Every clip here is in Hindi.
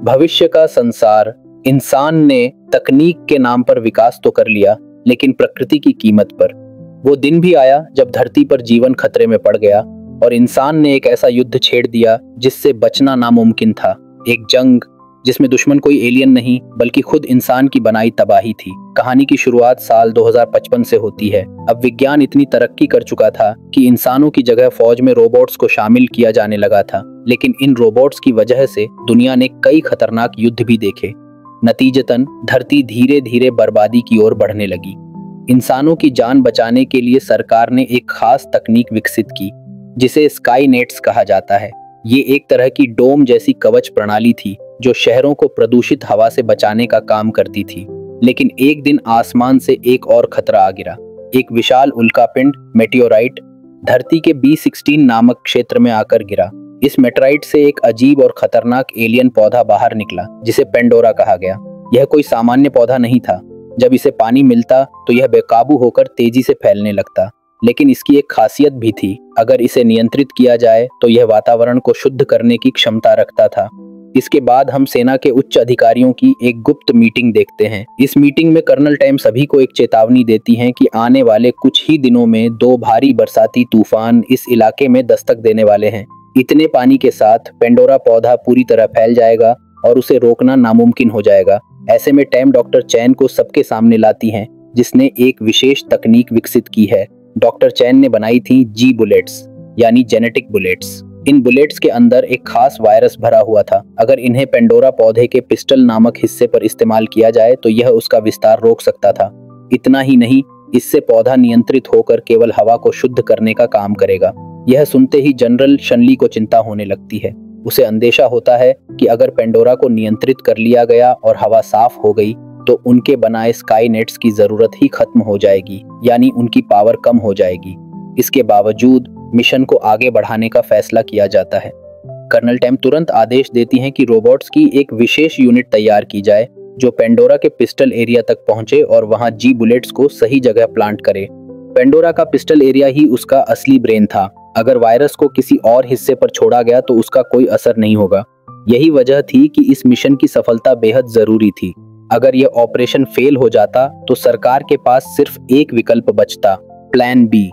भविष्य का संसार। इंसान ने तकनीक के नाम पर विकास तो कर लिया, लेकिन प्रकृति की कीमत पर। वो दिन भी आया जब धरती पर जीवन खतरे में पड़ गया और इंसान ने एक ऐसा युद्ध छेड़ दिया जिससे बचना नामुमकिन था। एक जंग जिसमें दुश्मन कोई एलियन नहीं बल्कि खुद इंसान की बनाई तबाही थी। कहानी की शुरुआत साल 2055 से होती है। अब विज्ञान इतनी तरक्की कर चुका था कि इंसानों की जगह फौज में रोबोट्स को शामिल किया जाने लगा था। लेकिन इन रोबोट्स की वजह से दुनिया ने कई खतरनाक युद्ध भी देखे। नतीजतन धरती धीरे धीरे बर्बादी की ओर बढ़ने लगी। इंसानों की जान बचाने के लिए सरकार ने एक खास तकनीक विकसित की जिसे स्काई नेट्स कहा जाता है। ये एक तरह की डोम जैसी कवच प्रणाली थी जो शहरों को प्रदूषित हवा से बचाने का काम करती थी। लेकिन एक दिन आसमान से एक और खतरा आ गिरा। एक विशाल उल्कापिंड मेटियोराइट धरती के B16 नामक क्षेत्र में आकर गिरा। इस मेटेराइट से एक अजीब और खतरनाक एलियन पौधा बाहर निकला जिसे पेंडोरा कहा गया। यह कोई सामान्य पौधा नहीं था। जब इसे पानी मिलता तो यह बेकाबू होकर तेजी से फैलने लगता। लेकिन इसकी एक खासियत भी थी, अगर इसे नियंत्रित किया जाए तो यह वातावरण को शुद्ध करने की क्षमता रखता था। इसके बाद हम सेना के उच्च अधिकारियों की एक गुप्त मीटिंग देखते हैं। इस मीटिंग में कर्नल टैम सभी को एक चेतावनी देती हैं कि आने वाले कुछ ही दिनों में 2 भारी बरसाती तूफान इस इलाके में दस्तक देने वाले हैं। इतने पानी के साथ पेंडोरा पौधा पूरी तरह फैल जाएगा और उसे रोकना नामुमकिन हो जाएगा। ऐसे में टैम डॉक्टर चैन को सबके सामने लाती हैं, जिसने एक विशेष तकनीक विकसित की है। डॉक्टर चैन ने बनाई थी जी बुलेट्स, यानी जेनेटिक बुलेट्स। इन बुलेट्स के अंदर एक खास वायरस भरा हुआ था। अगर इन्हें पेंडोरा पौधे के पिस्टल नामक हिस्से पर इस्तेमाल किया जाए तो यह उसका विस्तार रोक सकता था। इतना ही नहीं, इससे पौधा नियंत्रित होकर केवल हवा को शुद्ध करने का काम करेगा। यह सुनते ही जनरल शनली को चिंता होने लगती है। उसे अंदेशा होता है कि अगर पेंडोरा को नियंत्रित कर लिया गया और हवा साफ हो गई तो उनके बनाए स्काई नेट्स की जरूरत ही खत्म हो जाएगी, यानी उनकी पावर कम हो जाएगी। इसके बावजूद मिशन को आगे बढ़ाने का फैसला किया जाता है। कर्नल टैम तुरंत आदेश देती हैं कि रोबोट्स की एक विशेष यूनिट तैयार की जाए जो पेंडोरा के पिस्टल एरिया तक पहुंचे और वहां जी बुलेट्स को सही जगह प्लांट करे। पेंडोरा का पिस्टल एरिया ही उसका असली ब्रेन था। अगर वायरस को किसी और हिस्से पर छोड़ा गया तो उसका कोई असर नहीं होगा। यही वजह थी कि इस मिशन की सफलता बेहद जरूरी थी। अगर यह ऑपरेशन फेल हो जाता तो सरकार के पास सिर्फ एक विकल्प बचता, प्लान बी।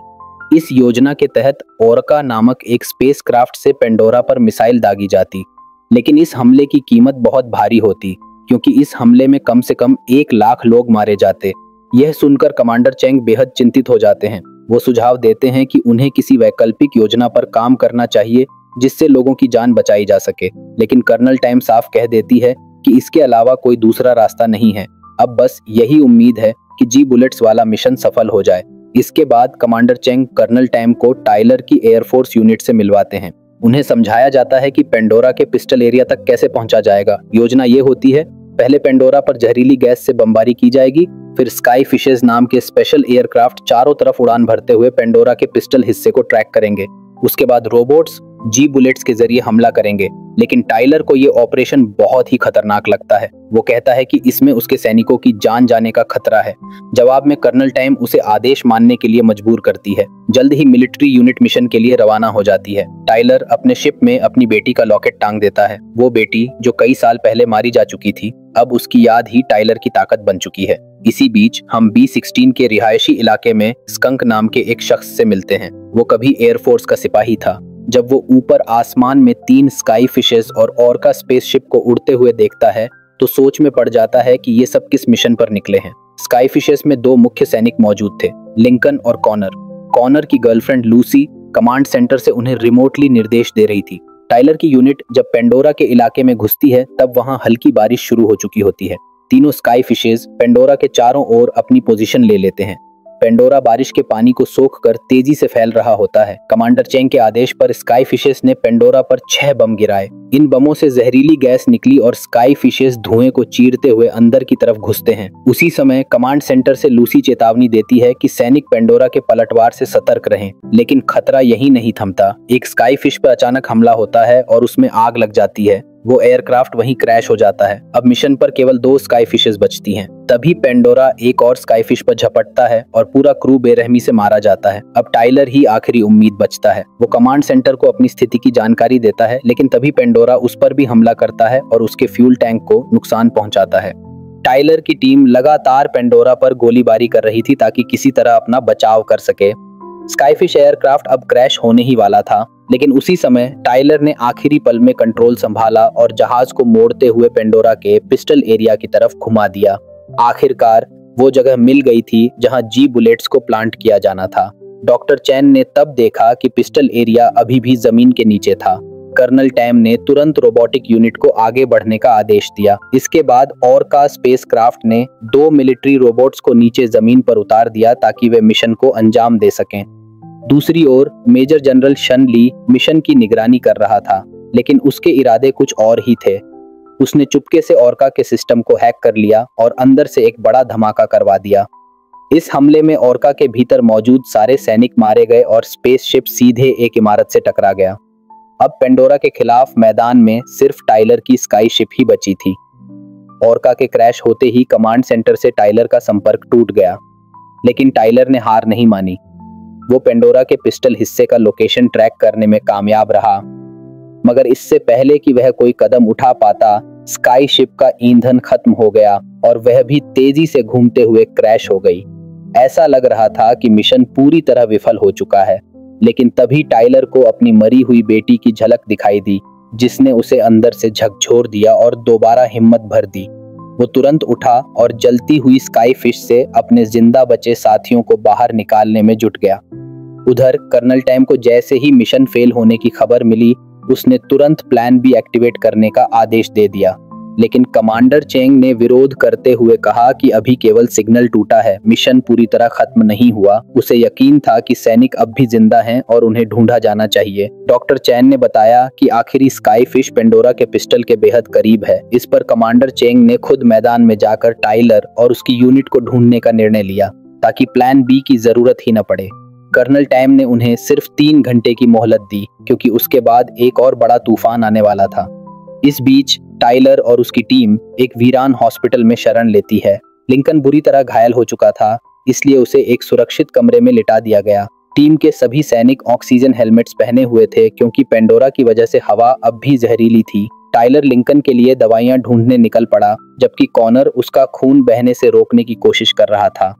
इस योजना के तहत ओरका नामक एक स्पेसक्राफ्ट से पेंडोरा पर मिसाइल दागी जाती। लेकिन इस हमले की कीमत बहुत भारी होती, क्योंकि इस हमले में कम से कम 1 लाख लोग मारे जाते। यह सुनकर कमांडर चैंग बेहद चिंतित हो जाते हैं। वो सुझाव देते हैं कि उन्हें किसी वैकल्पिक योजना पर काम करना चाहिए जिससे लोगों की जान बचाई जा सके। लेकिन कर्नल टैम साफ कह देती है कि इसके अलावा कोई दूसरा रास्ता नहीं है। अब बस यही उम्मीद है कि जी बुलेट्स वाला मिशन सफल हो जाए। इसके बाद कमांडर चैंग कर्नल टैम को टाइलर की एयरफोर्स यूनिट से मिलवाते हैं। उन्हें समझाया जाता है कि पेंडोरा के पिस्टल एरिया तक कैसे पहुंचा जाएगा। योजना ये होती है, पहले पेंडोरा पर जहरीली गैस से बमबारी की जाएगी, फिर स्काई फिशेस नाम के स्पेशल एयरक्राफ्ट चारों तरफ उड़ान भरते हुए पेंडोरा के पिस्टल हिस्से को ट्रैक करेंगे। उसके बाद रोबोट्स जी बुलेट्स के जरिए हमला करेंगे। लेकिन टाइलर को ये ऑपरेशन बहुत ही खतरनाक लगता है। वो कहता है कि इसमें उसके सैनिकों की जान जाने का खतरा है। जवाब में कर्नल टैम उसे आदेश मानने के लिए मजबूर करती है। जल्द ही मिलिट्री यूनिट मिशन के लिए रवाना हो जाती है। टाइलर अपने शिप में अपनी बेटी का लॉकेट टांग देता है। वो बेटी जो कई साल पहले मारी जा चुकी थी, अब उसकी याद ही टाइलर की ताकत बन चुकी है। इसी बीच हम B16 के रिहायशी इलाके में स्कंक नाम के एक शख्स से मिलते हैं। वो कभी एयरफोर्स का सिपाही था। जब वो ऊपर आसमान में 3 स्काई फिशेस और ओरका स्पेसशिप को उड़ते हुए देखता है तो सोच में पड़ जाता है कि ये सब किस मिशन पर निकले हैं। स्काई फिशेस में 2 मुख्य सैनिक मौजूद थे, लिंकन और कॉनर। कॉनर की गर्लफ्रेंड लूसी कमांड सेंटर से उन्हें रिमोटली निर्देश दे रही थी। टाइलर की यूनिट जब पेंडोरा के इलाके में घुसती है तब वहां हल्की बारिश शुरू हो चुकी होती है। तीनों स्काई फिशेस पेंडोरा के चारों ओर अपनी पोजीशन ले लेते हैं। पेंडोरा बारिश के पानी को सोखकर तेजी से फैल रहा होता है। कमांडर चैंग के आदेश पर स्काई फिशेस ने पेंडोरा पर 6 बम गिराए। इन बमों से जहरीली गैस निकली और स्काई फिशेस धुएं को चीरते हुए अंदर की तरफ घुसते हैं। उसी समय कमांड सेंटर से लूसी चेतावनी देती है कि सैनिक पेंडोरा के पलटवार से सतर्क रहें। लेकिन खतरा यही नहीं थमता। एक स्काई फिश पर अचानक हमला होता है और उसमें आग लग जाती है। वो एयरक्राफ्ट वहीं क्रैश हो जाता है। अब मिशन पर केवल 2 स्काई फिशेस बचती हैं। तभी पेंडोरा एक और स्काई फिश पर झपटता है और पूरा क्रू बेरहमी से मारा जाता है। अब टाइलर ही आखिरी उम्मीद बचता है। वो कमांड सेंटर को अपनी स्थिति की जानकारी देता है, लेकिन तभी पेंडोरा उस पर भी हमला करता है और उसके फ्यूल टैंक को नुकसान पहुंचाता है। टाइलर की टीम लगातार पेंडोरा पर गोलीबारी कर रही थी ताकि किसी तरह अपना बचाव कर सके। स्काईफिश एयरक्राफ्ट अब क्रैश होने ही वाला था, लेकिन उसी समय टाइलर ने आखिरी पल में कंट्रोल संभाला और जहाज को मोड़ते हुए पेंडोरा के पिस्टल एरिया की तरफ घुमा दिया। आखिरकार वो जगह मिल गई थी जहां जी बुलेट्स को प्लांट किया जाना था। डॉक्टर चैन ने तब देखा कि पिस्टल एरिया अभी भी जमीन के नीचे था। कर्नल टैम ने तुरंत रोबोटिक यूनिट को आगे बढ़ने का आदेश दिया। इसके बाद ऑर्का स्पेसक्राफ्ट ने 2 मिलिट्री रोबोट्स को नीचे जमीन पर उतार दिया ताकि वे मिशन को अंजाम दे सकें। दूसरी ओर मेजर जनरल शन ली मिशन की निगरानी कर रहा था, लेकिन उसके इरादे कुछ और ही थे। उसने चुपके से ऑर्का के सिस्टम को हैक कर लिया और अंदर से एक बड़ा धमाका करवा दिया। इस हमले में ऑर्का के भीतर मौजूद सारे सैनिक मारे गए और स्पेसशिप सीधे एक इमारत से टकरा गया। अब पेंडोरा के खिलाफ मैदान में सिर्फ टाइलर की स्काई शिप ही बची थी। ऑर्का के क्रैश होते ही कमांड सेंटर से टाइलर का संपर्क टूट गया, लेकिन टाइलर ने हार नहीं मानी। वो पेंडोरा के पिस्टल हिस्से का लोकेशन ट्रैक करने में कामयाब रहा, मगर इससे पहले कि वह कोई कदम उठा पाता, स्काई शिप का ईंधन खत्म हो गया और वह भी तेजी से घूमते हुए क्रैश हो गई। ऐसा लग रहा था कि मिशन पूरी तरह विफल हो चुका है, लेकिन तभी टाइलर को अपनी मरी हुई बेटी की झलक दिखाई दी, जिसने उसे अंदर से झकझोर दिया और दोबारा हिम्मत भर दी। वो तुरंत उठा और जलती हुई स्काई फिश से अपने जिंदा बचे साथियों को बाहर निकालने में जुट गया। उधर कर्नल टैम को जैसे ही मिशन फेल होने की खबर मिली, उसने तुरंत प्लान बी एक्टिवेट करने का आदेश दे दिया, लेकिन कमांडर चेंग ने विरोध करते हुए कहा कि अभी केवल सिग्नल टूटा है, मिशन पूरी तरह खत्म नहीं हुआ। उसे यकीन था कि सैनिक अब भी जिंदा हैं और उन्हें ढूंढा जाना चाहिए। डॉक्टर चैन ने बताया कि आखिरी स्काई फिश पेंडोरा के पिस्टल के बेहद करीब है। इस पर कमांडर चेंग ने खुद मैदान में जाकर टाइलर और उसकी यूनिट को ढूंढने का निर्णय लिया, ताकि प्लान बी की जरूरत ही न पड़े। कर्नल टैम ने उन्हें सिर्फ 3 घंटे की मोहलत दी, क्योंकि उसके बाद एक और बड़ा तूफान आने वाला था। इस बीच टाइलर और उसकी टीम एक वीरान हॉस्पिटल में शरण लेती है। लिंकन बुरी तरह घायल हो चुका था, इसलिए उसे एक सुरक्षित कमरे में लिटा दिया गया। टीम के सभी सैनिक ऑक्सीजन हेलमेट्स पहने हुए थे, क्योंकि पेंडोरा की वजह से हवा अब भी जहरीली थी। टाइलर लिंकन के लिए दवाइयां ढूंढने निकल पड़ा, जबकि कॉनर उसका खून बहने से रोकने की कोशिश कर रहा था।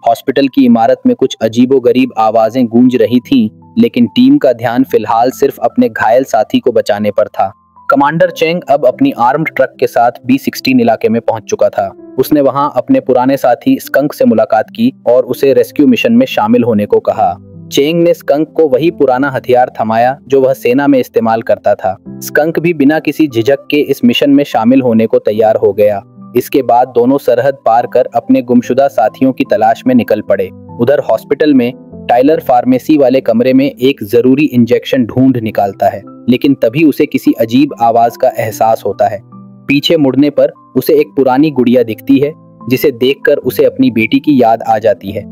हॉस्पिटल की इमारत में कुछ अजीबोगरीब आवाजें गूंज रही थीं, लेकिन टीम का ध्यान फिलहाल सिर्फ अपने घायल साथी को बचाने पर था। कमांडर चेंग अब अपनी आर्म्ड ट्रक के साथ B-16 इलाके में पहुंच चुका था। उसने वहां अपने पुराने साथी स्कंक से मुलाकात की और उसे रेस्क्यू मिशन में शामिल होने को कहा। चेंग ने स्कंक को वही पुराना हथियार थमाया जो वह सेना में इस्तेमाल करता था। स्कंक भी बिना किसी झिझक के इस मिशन में शामिल होने को तैयार हो गया। इसके बाद दोनों सरहद पार कर अपने गुमशुदा साथियों की तलाश में निकल पड़े। उधर हॉस्पिटल में टाइलर फार्मेसी वाले कमरे में एक जरूरी इंजेक्शन ढूंढ निकालता है, लेकिन तभी उसे किसी अजीब आवाज का एहसास होता है। पीछे मुड़ने पर उसे एक पुरानी गुड़िया दिखती है, जिसे देखकर उसे अपनी बेटी की याद आ जाती है।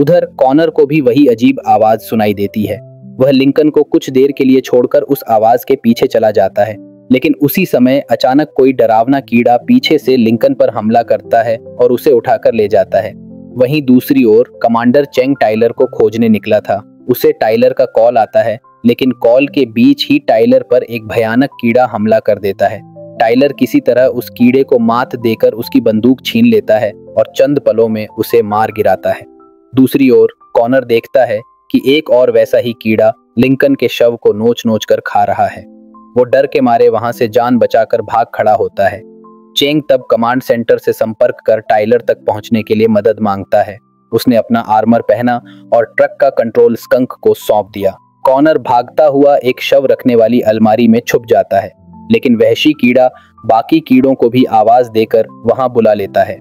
उधर कॉनर को भी वही अजीब आवाज सुनाई देती है। वह लिंकन को कुछ देर के लिए छोड़कर उस आवाज के पीछे चला जाता है, लेकिन उसी समय अचानक कोई डरावना कीड़ा पीछे से लिंकन पर हमला करता है और उसे उठाकर ले जाता है। वहीं दूसरी ओर कमांडर चेंग टाइलर को खोजने निकला था। उसे टाइलर का कॉल आता है, लेकिन कॉल के बीच ही टाइलर पर एक भयानक कीड़ा हमला कर देता है। टाइलर किसी तरह उस कीड़े को मात देकर उसकी बंदूक छीन लेता है और चंद पलों में उसे मार गिराता है। दूसरी ओर कॉनर देखता है कि एक और वैसा ही कीड़ा लिंकन के शव को नोच नोच कर खा रहा है। वो डर के मारे वहां से जान बचाकर भाग खड़ा होता है। चेंग तब कमांड सेंटर से संपर्क कर टाइलर तक पहुंचने के लिए मदद मांगता है। उसने अपना आर्मर पहना और ट्रक का कंट्रोल स्कंक को सौंप दिया। कॉनर भागता हुआ एक शव रखने वाली अलमारी में छुप जाता है, लेकिन वहशी कीड़ा बाकी कीड़ों को भी आवाज देकर वहां बुला लेता है।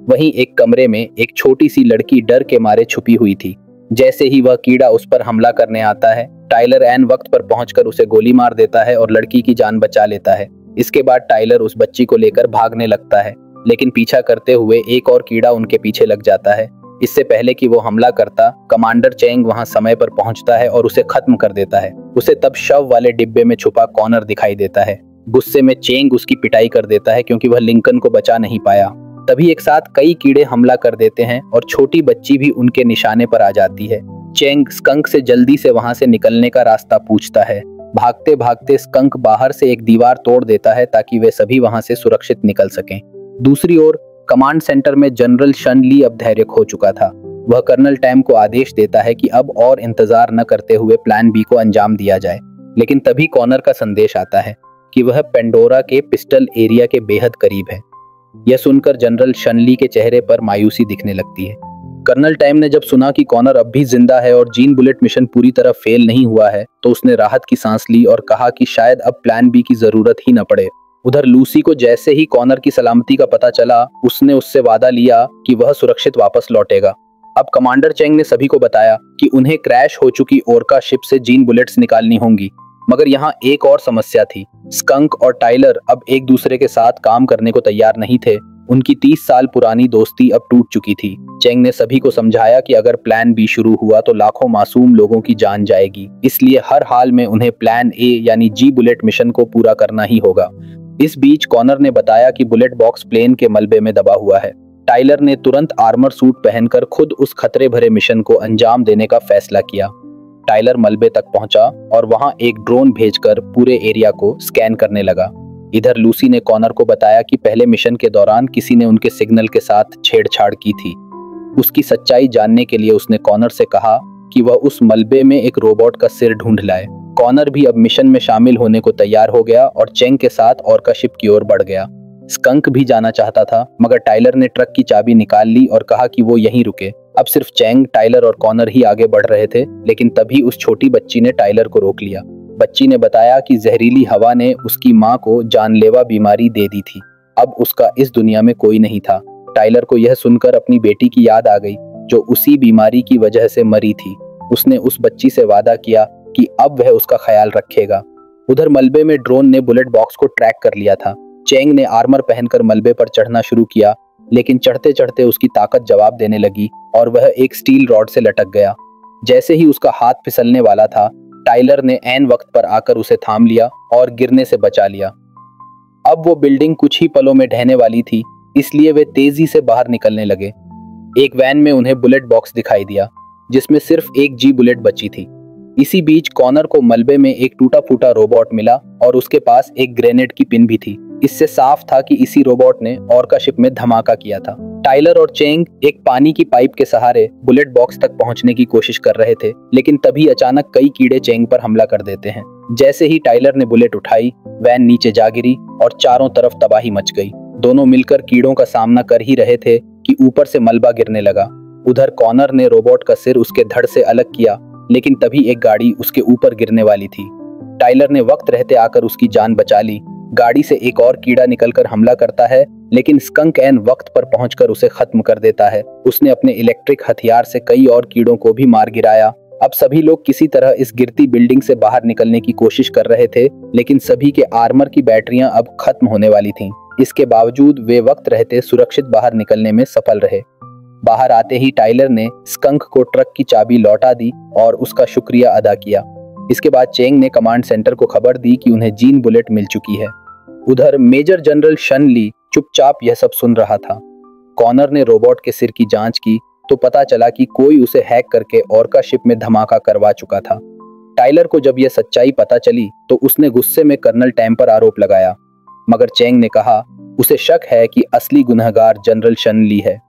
वहीं एक कमरे में एक छोटी सी लड़की डर के मारे छुपी हुई थी। जैसे ही वह कीड़ा उस पर हमला करने आता है, टाइलर ऐन वक्त पर पहुंचकर उसे गोली मार देता है और लड़की की जान बचा लेता है। इसके बाद टाइलर उस बच्ची को लेकर भागने लगता है, लेकिन पीछा करते हुए एक और कीड़ा उनके पीछे लग जाता है। इससे पहले कि वो हमला करता, कमांडर चेंग वहां समय पर पहुंचता है और उसे खत्म कर देता है। उसे तब शव वाले डिब्बे में छुपा कॉनर दिखाई देता है, गुस्से में चेंग उसकी पिटाई कर देता है क्योंकि वह लिंकन को बचा नहीं पाया। तभी एक साथ कई कीड़े हमला कर देते हैं और छोटी बच्ची भी उनके निशाने पर आ जाती है। चेंग स्कंक से जल्दी से वहां से निकलने का रास्ता पूछता है। भागते भागते स्कंक बाहर से एक दीवार तोड़ देता है ताकि वे सभी वहां से सुरक्षित निकल सकें। दूसरी ओर कमांड सेंटर में जनरल शन ली अब धैर्य खो चुका था। वह कर्नल टैम को आदेश देता है कि अब और इंतजार न करते हुए प्लान बी को अंजाम दिया जाए। लेकिन तभी कॉनर का संदेश आता है कि वह पेंडोरा के पिस्टल एरिया के बेहद करीब है। यह सुनकर जनरल शनली के चेहरे पर मायूसी दिखने लगती है। कर्नल टैम ने जब सुना कि कॉनर अब भी जिंदा है और जीन बुलेट मिशन पूरी तरह फेल नहीं हुआ है तो उसने राहत की सांस ली और कहा कि शायद अब प्लान बी की जरूरत ही न पड़े। उधर लूसी को जैसे ही कॉनर की सलामती का पता चला उसने उससे वादा लिया कि वह सुरक्षित वापस लौटेगा। अब कमांडर चेंग ने सभी को बताया कि उन्हें क्रैश हो चुकी ओरका शिप से जीन बुलेट्स निकालनी होंगी। मगर यहाँ एक और समस्या थी। स्कंक और टाइलर अब एक दूसरे के साथ काम करने को तैयार नहीं थे। उनकी 30 साल पुरानी दोस्ती अब टूट चुकी थी। चेंग ने सभी को समझाया कि अगर प्लान बी शुरू हुआ तो लाखों मासूम लोगों की जान जाएगी, इसलिए हर हाल में उन्हें प्लान ए यानी जी बुलेट मिशन को पूरा करना ही होगा। इस बीच कॉनर ने बताया कि बुलेट बॉक्स प्लेन के मलबे में दबा हुआ है। टाइलर ने तुरंत आर्मर सूट पहनकर खुद उस खतरे भरे मिशन को अंजाम देने का फैसला किया। टाइलर मलबे तक पहुंचा और वहां एक ड्रोन भेजकर पूरे एरिया को स्कैन करने लगा। इधर लूसी ने कॉनर को बताया कि पहले मिशन के दौरान किसी ने उनके सिग्नल के साथ छेड़छाड़ की थी। उसकी सच्चाई जानने के लिए उसने कॉनर से कहा कि वह उस मलबे में एक रोबोट का सिर ढूंढ लाए। कॉनर भी अब मिशन में शामिल होने को तैयार हो गया और चेंग के साथ ओरका शिप की ओर बढ़ गया। स्कंक भी जाना चाहता था मगर टाइलर ने ट्रक की चाबी निकाल ली और कहा कि वो यहीं रुके। अब सिर्फ चेंग, टाइलर और कॉनर ही आगे बढ़ रहे थे, लेकिन तभी उस छोटी बच्ची ने टाइलर को रोक लिया। बच्ची ने बताया कि जहरीली हवा ने उसकी माँ को जानलेवा बीमारी दे दी थी। अब उसका इस दुनिया में कोई नहीं था। टाइलर को यह सुनकर अपनी बेटी की याद आ गई जो उसी बीमारी की वजह से मरी थी। उसने उस बच्ची से वादा किया कि अब वह उसका ख्याल रखेगा। उधर मलबे में ड्रोन ने बुलेट बॉक्स को ट्रैक कर लिया था। चेंग ने आर्मर पहनकर मलबे पर चढ़ना शुरू किया, लेकिन चढ़ते चढ़ते उसकी ताकत जवाब देने लगी और वह एक स्टील रॉड से लटक गया। जैसे ही उसका हाथ फिसलने वाला था, टाइलर ने ऐन वक्त पर आकर उसे थाम लिया और गिरने से बचा लिया। अब वो बिल्डिंग कुछ ही पलों में ढहने वाली थी, इसलिए वे तेजी से बाहर निकलने लगे। एक वैन में उन्हें बुलेट बॉक्स दिखाई दिया जिसमें सिर्फ एक जी बुलेट बची थी। इसी बीच कॉनर को मलबे में एक टूटा फूटा रोबोट मिला और उसके पास एक ग्रेनेड की पिन भी थी। इससे साफ था कि इसी रोबोट ने ओरका शिप में धमाका किया था। टाइलर और चेंग एक पानी की पाइप के सहारे बुलेट बॉक्स तक पहुंचने की कोशिश कर रहे थे, लेकिन तभी अचानक कई कीड़े चेंग पर हमला कर देते हैं। जैसे ही टाइलर ने बुलेट उठाई, वैन नीचे जा गिरी और चारों तरफ तबाही मच गई। दोनों मिलकर कीड़ों का सामना कर ही रहे थे कि ऊपर से मलबा गिरने लगा। उधर कॉनर ने रोबोट का सिर उसके धड़ से अलग किया, लेकिन तभी एक गाड़ी उसके ऊपर गिरने वाली थी। टाइलर ने वक्त रहते आकर उसकी जान बचा ली। गाड़ी से एक और कीड़ा निकलकर हमला करता है, लेकिन स्कंक ऐन वक्त पर पहुंचकर उसे खत्म कर देता है। उसने अपने इलेक्ट्रिक हथियार से कई और कीड़ों को भी मार गिराया। अब सभी लोग किसी तरह इस गिरती बिल्डिंग से बाहर निकलने की कोशिश कर रहे थे, लेकिन सभी के आर्मर की बैटरियां अब खत्म होने वाली थीं। इसके बावजूद वे वक्त रहते सुरक्षित बाहर निकलने में सफल रहे। बाहर आते ही टाइलर ने स्कंक को ट्रक की चाबी लौटा दी और उसका शुक्रिया अदा किया। इसके बाद चेंग ने कमांड सेंटर को खबर दी कि उन्हें जीन बुलेट मिल चुकी है। उधर मेजर जनरल शन ली चुपचाप यह सब सुन रहा था। कॉनर ने रोबोट के सिर की जांच की तो पता चला कि कोई उसे हैक करके ओरका शिप में धमाका करवा चुका था। टाइलर को जब यह सच्चाई पता चली तो उसने गुस्से में कर्नल टैम पर आरोप लगाया, मगर चेंग ने कहा उसे शक है कि असली गुनहगार जनरल शन ली है।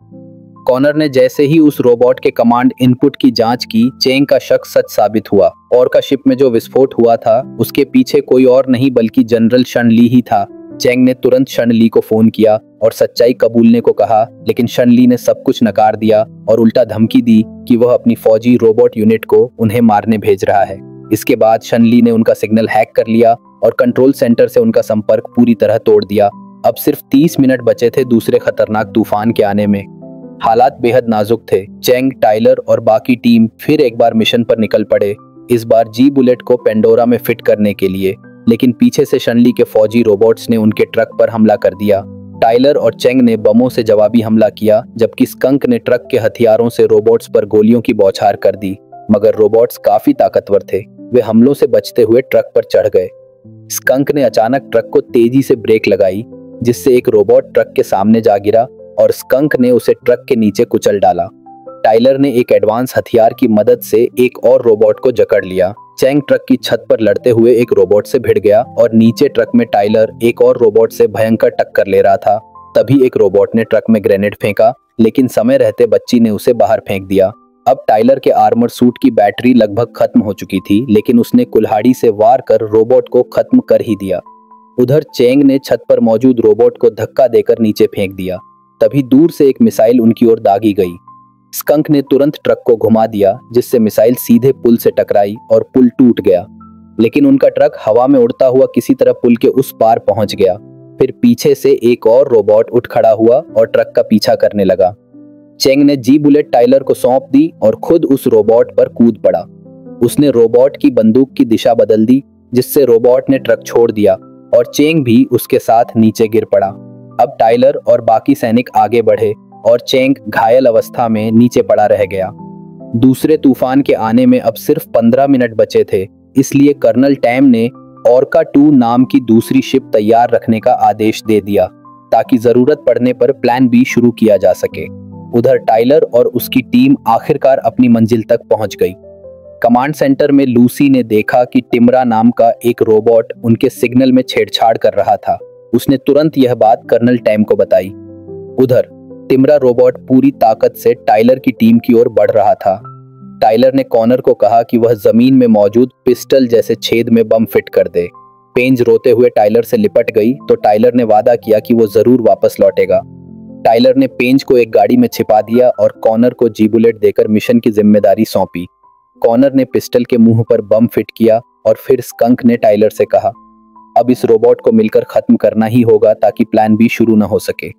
कॉनर ने जैसे ही उस रोबोट के कमांड इनपुट की जांच की, चेंग का शक सच साबित हुआ। ओरका शिप में जो विस्फोट हुआ था उसके पीछे कोई और नहीं बल्कि जनरल शन ली ही था। चेंग ने तुरंत शन ली को फोन किया और सच्चाई कबूलने को कहा, लेकिन शन ली ने सब कुछ नकार दिया और उल्टा धमकी दी कि वह अपनी फौजी रोबोट यूनिट को उन्हें मारने भेज रहा है। इसके बाद शन ली ने उनका सिग्नल हैक कर लिया और कंट्रोल सेंटर से उनका संपर्क पूरी तरह तोड़ दिया। अब सिर्फ 30 मिनट बचे थे दूसरे खतरनाक तूफान के आने में। हालात बेहद नाजुक थे। चेंग, टाइलर और बाकी टीम फिर एक बार मिशन पर निकल पड़े, इस बार जी बुलेट को पेंडोरा में फिट करने के लिए, लेकिन पीछे से शनली के फौजी रोबोट्स ने उनके ट्रक पर हमला कर दिया। टाइलर और चेंग ने बमों से जवाबी हमला किया, जबकि स्कंक ने ट्रक के हथियारों से रोबोट्स पर गोलियों की बौछार कर दी। मगर रोबोट्स काफी ताकतवर थे, वे हमलों से बचते हुए ट्रक पर चढ़ गए। स्कंक ने अचानक ट्रक को तेजी से ब्रेक लगाई, जिससे एक रोबोट ट्रक के सामने जा गिरा और स्कंक ने उसे ट्रक के नीचे कुचल डाला। टाइलर ने एक एडवांस हथियार की मदद से एक और रोबोट को जकड़ लिया। चैंग ट्रक की छत पर लड़ते हुए एक रोबोट से भिड़ गया और नीचे ट्रक में टाइलर एक और रोबोट से भयंकर टक्कर ले रहा था। तभी एक रोबोट ने ट्रक में ग्रेनेड फेंका, लेकिन समय रहते बच्ची ने उसे बाहर फेंक दिया। अब टाइलर के आर्मर सूट की बैटरी लगभग खत्म हो चुकी थी, लेकिन उसने कुल्हाड़ी से वार कर रोबोट को खत्म कर ही दिया। उधर चैंग ने छत पर मौजूद रोबोट को धक्का देकर नीचे फेंक दिया। तभी दूर से एक मिसाइल उनकी ओर दागी गई। स्कंक ने तुरंत ट्रक को घुमा दिया, जिससे मिसाइल सीधे पुल से टकराई और पुल टूट गया। लेकिन उनका ट्रक हवा में उड़ता हुआ किसी तरह पुल के उस पार पहुंच गया। फिर पीछे से एक और रोबोट उठ खड़ा हुआ और ट्रक का पीछा करने लगा। चैंग ने जी बुलेट टाइलर को सौंप दी और खुद उस रोबोट पर कूद पड़ा। उसने रोबोट की बंदूक की दिशा बदल दी, जिससे रोबोट ने ट्रक छोड़ दिया और चैंग भी उसके साथ नीचे गिर पड़ा। अब टाइलर और बाकी सैनिक आगे बढ़े और चैंग घायल अवस्था में नीचे पड़ा रह गया। दूसरे तूफान के आने में अब सिर्फ 15 मिनट बचे थे, इसलिए कर्नल टैम ने ऑर्का 2 नाम की दूसरी शिप तैयार रखने का आदेश दे दिया, ताकि जरूरत पड़ने पर प्लान बी शुरू किया जा सके। उधर टाइलर और उसकी टीम आखिरकार अपनी मंजिल तक पहुंच गई। कमांड सेंटर में लूसी ने देखा कि टिमरा नाम का एक रोबोट उनके सिग्नल में छेड़छाड़ कर रहा था। उसने तुरंत यह बात कर्नल टैम को बताई। उधर टिमरा रोबोट पूरी ताकत से टाइलर की टीम की ओर बढ़ रहा था। टाइलर ने कॉनर को कहा कि वह जमीन में मौजूद पिस्टल जैसे छेद में बम फिट कर दे। पेंज रोते हुए टाइलर से लिपट गई तो टाइलर ने वादा किया कि वो जरूर वापस लौटेगा। टाइलर ने पेंज को एक गाड़ी में छिपा दिया और कॉनर को जी बुलेट देकर मिशन की जिम्मेदारी सौंपी। कॉनर ने पिस्टल के मुंह पर बम फिट किया और फिर स्कंक ने टाइलर से कहा, अब इस रोबोट को मिलकर खत्म करना ही होगा ताकि प्लान बी शुरू न हो सके।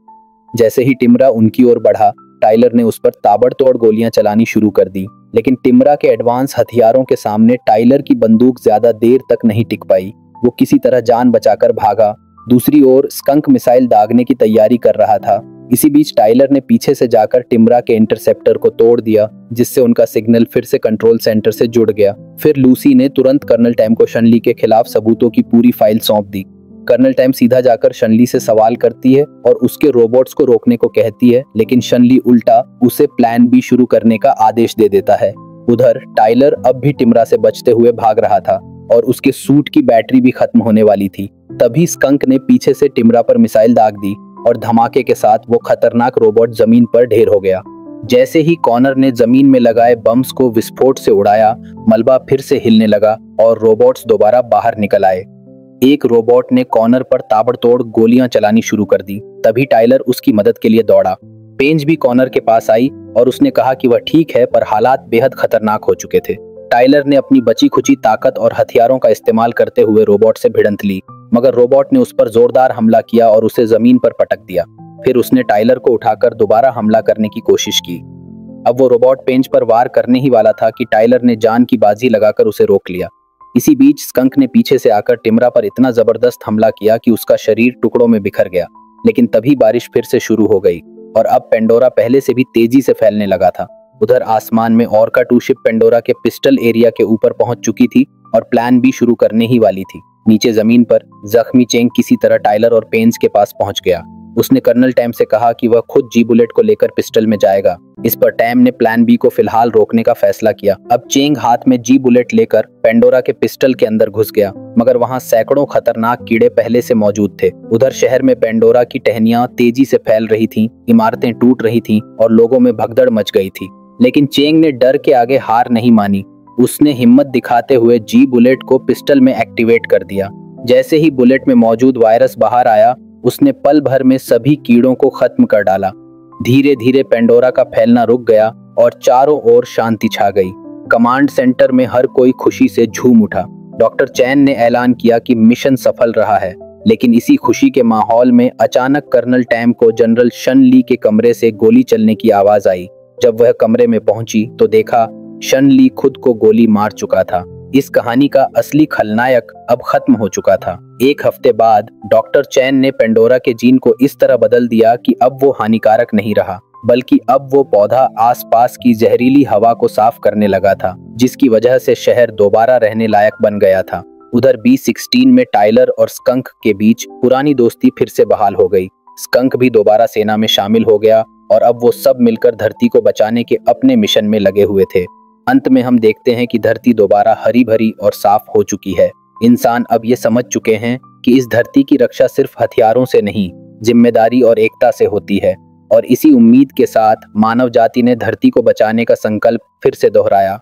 जैसे ही टिमरा उनकी ओर बढ़ा, टाइलर ने उस पर ताबड़तोड़ गोलियां चलानी शुरू कर दी, लेकिन टिमरा के एडवांस हथियारों के सामने टाइलर की बंदूक ज्यादा देर तक नहीं टिक पाई। वो किसी तरह जान बचाकर भागा। दूसरी ओर स्कंक मिसाइल दागने की तैयारी कर रहा था। इसी बीच टाइलर ने पीछे से जाकर टिमरा के इंटरसेप्टर को तोड़ दिया, जिससे उनका सिग्नल फिर से कंट्रोल सेंटर से जुड़ गया। फिर लूसी ने तुरंत कर्नल टैम को शनली के खिलाफ सबूतों की पूरी फाइल सौंप दी। कर्नल टैम सीधा जाकर शनली से सवाल करती है और उसके रोबोट्स को रोकने को कहती है, लेकिन शनली उल्टा उसे प्लान बी शुरू करने का आदेश दे देता है। उधर टाइलर अब भी टिमरा से बचते हुए भाग रहा था और उसके सूट की बैटरी भी खत्म होने वाली थी। तभी स्कंक ने पीछे से टिमरा पर मिसाइल दाग दी और धमाके के साथ वो खतरनाक रोबोट जमीन पर ढेर हो गया। जैसे ही कॉनर ने जमीन में लगाए बम्स को विस्फोट से उड़ाया, मलबा फिर से हिलने लगा और रोबोट्स दोबारा बाहर निकल आए। एक रोबोट ने कॉनर पर ताबड़तोड़ गोलियां चलानी शुरू कर दी। तभी टाइलर उसकी मदद के लिए दौड़ा। पेंज भी कॉनर के पास आई और उसने कहा कि वह ठीक है, पर हालात बेहद खतरनाक हो चुके थे। टाइलर ने अपनी बची खुची ताकत और हथियारों का इस्तेमाल करते हुए रोबोट से भिड़ंत ली, मगर रोबोट ने उस पर जोरदार हमला किया और उसे जमीन पर पटक दिया। फिर उसने टाइलर को उठाकर दोबारा हमला करने की कोशिश की। अब वो रोबोट पेंज पर वार करने ही वाला था कि टाइलर ने जान की बाजी लगाकर उसे रोक लिया। इसी बीच स्कंक ने पीछे से आकर टिमरा पर इतना जबरदस्त हमला किया कि उसका शरीर टुकड़ों में बिखर गया। लेकिन तभी बारिश फिर से शुरू हो गई और अब पेंडोरा पहले से भी तेजी से फैलने लगा था। उधर आसमान में ऑर्का 2 शिप पेंडोरा के पिस्टल एरिया के ऊपर पहुंच चुकी थी और प्लान बी शुरू करने ही वाली थी। नीचे जमीन पर जख्मी चेंग किसी तरह टाइलर और पेंज के पास पहुंच गया। उसने कर्नल टैम से कहा कि वह खुद जी बुलेट को लेकर पिस्टल में जाएगा। इस पर टैम ने प्लान बी को फिलहाल रोकने का फैसला किया। अब चेंग हाथ में जी बुलेट लेकर पेंडोरा के पिस्टल के अंदर घुस गया, मगर वहां सैकड़ों खतरनाक कीड़े पहले से मौजूद थे। उधर शहर में पेंडोरा की टहनियां तेजी से फैल रही थीं, इमारतें टूट रही थीं और लोगों में भगदड़ मच गई थी। लेकिन चेंग ने डर के आगे हार नहीं मानी। उसने हिम्मत दिखाते हुए जी बुलेट को पिस्टल में एक्टिवेट कर दिया। जैसे ही बुलेट में मौजूद वायरस बाहर आया, उसने पल भर में सभी कीड़ों को खत्म कर डाला। धीरे धीरे पेंडोरा का फैलना रुक गया और चारों ओर शांति छा गई। कमांड सेंटर में हर कोई खुशी से झूम उठा। डॉक्टर चैन ने ऐलान किया कि मिशन सफल रहा है। लेकिन इसी खुशी के माहौल में अचानक कर्नल टैम को जनरल शन ली के कमरे से गोली चलने की आवाज आई। जब वह कमरे में पहुंची तो देखा शन ली खुद को गोली मार चुका था। इस कहानी का असली खलनायक अब खत्म हो चुका था। एक हफ्ते बाद डॉक्टर चैन ने पेंडोरा के जीन को इस तरह बदल दिया कि अब वो हानिकारक नहीं रहा, बल्कि अब वो पौधा आसपास की जहरीली हवा को साफ करने लगा था, जिसकी वजह से शहर दोबारा रहने लायक बन गया था। उधर B16 में टाइलर और स्कंक के बीच पुरानी दोस्ती फिर से बहाल हो गई। स्कंक भी दोबारा सेना में शामिल हो गया और अब वो सब मिलकर धरती को बचाने के अपने मिशन में लगे हुए थे। अंत में हम देखते हैं कि धरती दोबारा हरी भरी और साफ हो चुकी है। इंसान अब ये समझ चुके हैं कि इस धरती की रक्षा सिर्फ हथियारों से नहीं, जिम्मेदारी और एकता से होती है। और इसी उम्मीद के साथ मानव जाति ने धरती को बचाने का संकल्प फिर से दोहराया।